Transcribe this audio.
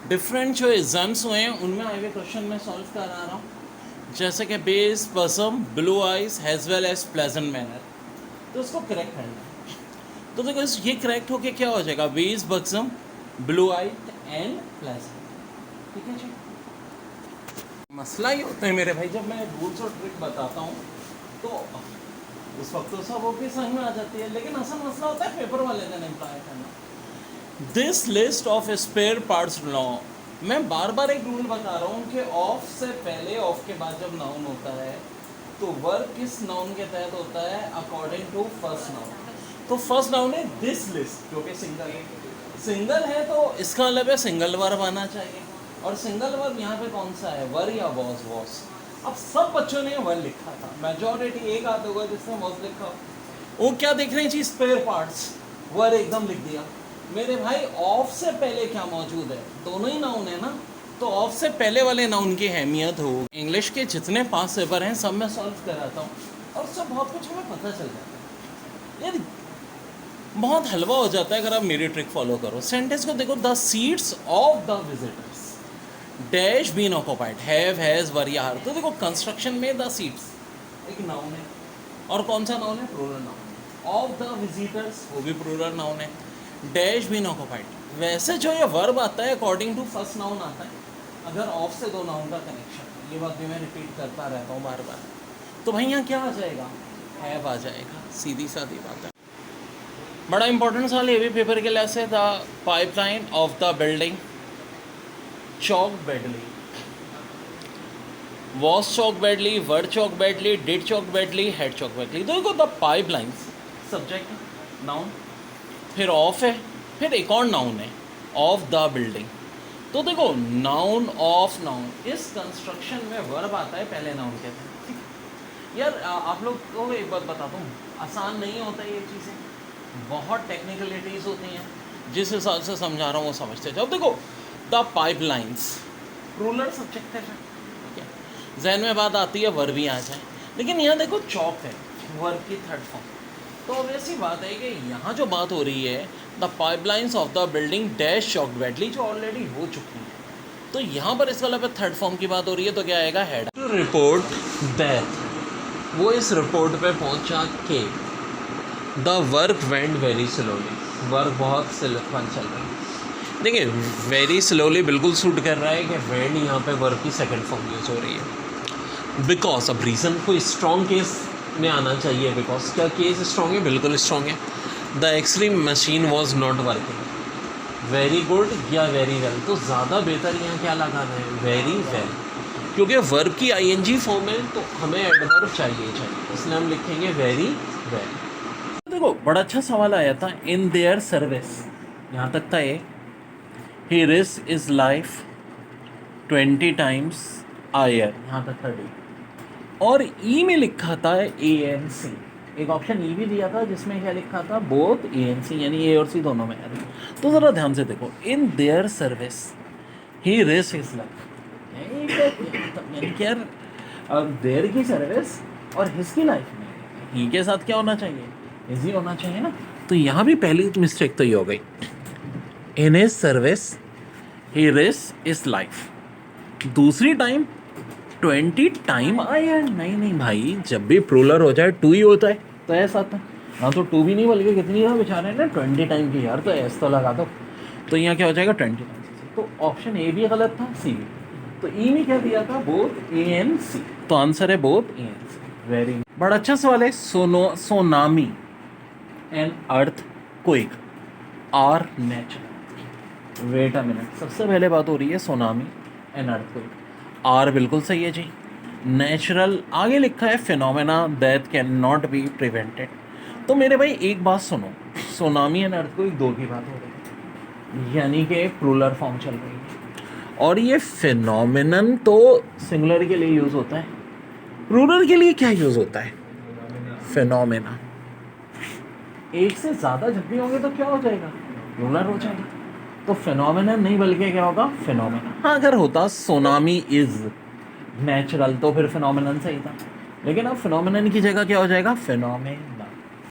Different जो exams हुए हैं उनमें आए हुए क्वेश्चन मैं सॉल्व करा रहा हूँ, जैसे कि base person blue eyes has well as pleasant manner, तो उसको करेक्ट करना है। तो देखो ये करेक्ट होके क्या हो जाएगा, base person blue eyes and pleasant. ठीक है जी। मसला ये होता है मेरे भाई, जब मैं रूल्स और ट्रिक बताता हूँ तो उस वक्त तो सब ओके समझ में आ जाती है, लेकिन असल मसला होता है पेपर वाले दिन अप्लाई करना। This list of spare parts law, मैं बार बार एक रूल बता रहा हूँ कि ऑफ से पहले, ऑफ के बाद जब नाउन होता है तो वर्ब किस नाउन के तहत होता है, अकॉर्डिंग टू फर्स्ट नाउन। तो फर्स्ट नाउन है दिस लिस्ट, क्योंकि सिंगल है, सिंगल है तो इसका मतलब है सिंगल वर्ब आना चाहिए। और सिंगल वर्ब यहाँ पे कौन सा है, वर या वॉज। अब सब बच्चों ने वर लिखा था, मेजॉरिटी एक आध होगा जिसने वॉज लिखा। वो क्या देख रहे हैं जी, स्पेयर पार्ट्स, वर एकदम लिख दिया। मेरे भाई ऑफ से पहले क्या मौजूद है, दोनों ही नाउन है ना, तो ऑफ से पहले वाले नाउन की अहमियत हो। इंग्लिश के जितने 5 पेपर हैं सब मैं सॉल्व कराता हूँ और सब बहुत कुछ हमें पता चल जाता है यार, बहुत हलवा हो जाता है अगर आप मेरी ट्रिक फॉलो करो। सेंटेंस को देखो, the seats of the visitors dash been occupied, have has were या आर। तो देखो कंस्ट्रक्शन में द सीट्स एक नाउन है, और कौन सा नाउन है, plural noun. Of the visitors वो भी प्लूरल नाउन है। डैश बीन ऑक्युपाइड, वैसे जो ये वर्ब आता है अकॉर्डिंग टू फर्स्ट नाउन आता है, अगर ऑफ से दो नाउन का कनेक्शन, ये बात भी मैं रिपीट करता रहता हूँ बार बार, तो भाई यहाँ क्या आ जाएगा, हैव आ जाएगा, सीधी सादी बात है। बड़ा इंपॉर्टेंट सवाल ये भी पेपर के लिए से, the pipeline of the building chalk badly, was chalk badly, were chalk badly, did chalk badly, head chalk badly. देखो द पाइपलाइंस सब्जेक्ट नाउन, फिर ऑफ है, फिर एक और नाउन है ऑफ द बिल्डिंग। तो देखो नाउन ऑफ नाउन, इस कंस्ट्रक्शन में वर्ब आता है पहले नाउन के साथ। यार आप लोग को एक बात बताता हूँ, आसान नहीं होता ये चीज़ें, बहुत टेक्निकलिटीज़ होती हैं, जिस हिसाब से समझा रहा हूँ वो समझते जाओ। देखो द पाइपलाइंस रूलर सब्जेक्ट है, ठीक है, जहन में बात आती है वर्ब भी आ जाए, लेकिन यहाँ देखो चॉक है, वर्ब की थर्ड फॉर्म। तो वैसी बात है कि यहाँ जो बात हो रही है, the pipelines of the building dash chalk badly, जो ऑलरेडी हो चुकी है, तो यहाँ पर इसका मतलब थर्ड फॉर्म की बात हो रही है, तो क्या आएगा, हेड। रिपोर्ट दैट, वो इस रिपोर्ट पे पहुँचा के the work went very slowly, work बहुत स्लोपन चल रहा है। देखिए वेरी स्लोली बिल्कुल सूट कर रहा है कि वेंट यहाँ पे वर्क की सेकंड फॉर्म यूज़ हो रही है, बिकॉज अब रीज़न को स्ट्रॉन्ग केस में आना चाहिए, बिकॉज क्या केस स्ट्रॉन्ग है, बिल्कुल स्ट्रॉन्ग है। The x-ray machine was not working, very good या वेरी वेल, तो ज़्यादा बेहतर यहाँ क्या लगाना है, वेरी वेल, क्योंकि वर्ब की आईएनजी फॉर्म है तो हमें एडवर्ब चाहिए, इसलिए हम लिखेंगे वेरी वेल। देखो बड़ा अच्छा सवाल आया था, इन देयर सर्विस, यहाँ तक था ये, ही रिस्क इज लाइफ 20 times आयर, यहाँ तक था डी। और ई में लिखा था ANC, एक ऑप्शन ई भी दिया था जिसमें क्या लिखा था, बोथ ANC, यानी ए और सी दोनों में। तो ज़रा ध्यान से देखो, in their service he risk is life, यार अब देयर की सर्विस और हिज की लाइफ में ही के साथ क्या होना चाहिए, इजी होना चाहिए ना। तो यहाँ भी पहली मिस्टेक तो ये हो गई, in his service he risk is life, दूसरी टाइम 20 टाइम आया, नहीं भाई, जब भी प्लूरल हो जाए 2 ही होता है, तो ऐसा था, हाँ तो 2 भी नहीं बल्कि कितनी है बेचारे ने 20 टाइम की, यार तो ऐसा तो लगा दो, तो यहाँ क्या हो जाएगा 20 टाइम। तो ऑप्शन ए भी गलत था, सी भी, तो ई में क्या दिया था, बोथ ANC, तो आंसर है बोथ ANC। वेरी बड़ा अच्छा सवाल है, tsunami and earthquake are natural. Wait a minute, सबसे पहले बात हो रही है tsunami and earthquake, are बिल्कुल सही है जी, नेचुरल आगे लिखा है phenomena that can not be prevented. तो मेरे भाई एक बात सुनो, सोनामी एंड अर्थक्वेक दो की बात हो रही है, यानी कि प्लूरल फॉर्म चल रही है, और ये फिनोमेनन तो सिंगुलर के लिए यूज़ होता है, प्लूरल के लिए क्या यूज़ होता है, फिनोमेना। एक से ज़्यादा जब भी होंगे तो क्या हो जाएगा, प्लूरल हो जाएगा, तो फिनोमेनन नहीं बल्कि क्या होगा, फिनोमेना। हाँ अगर होता सोनामी इज नेचुरल तो फिर फिनोमेनन सही था, लेकिन अब फिनोमेनन की जगह क्या हो जाएगा, फिनोमेना।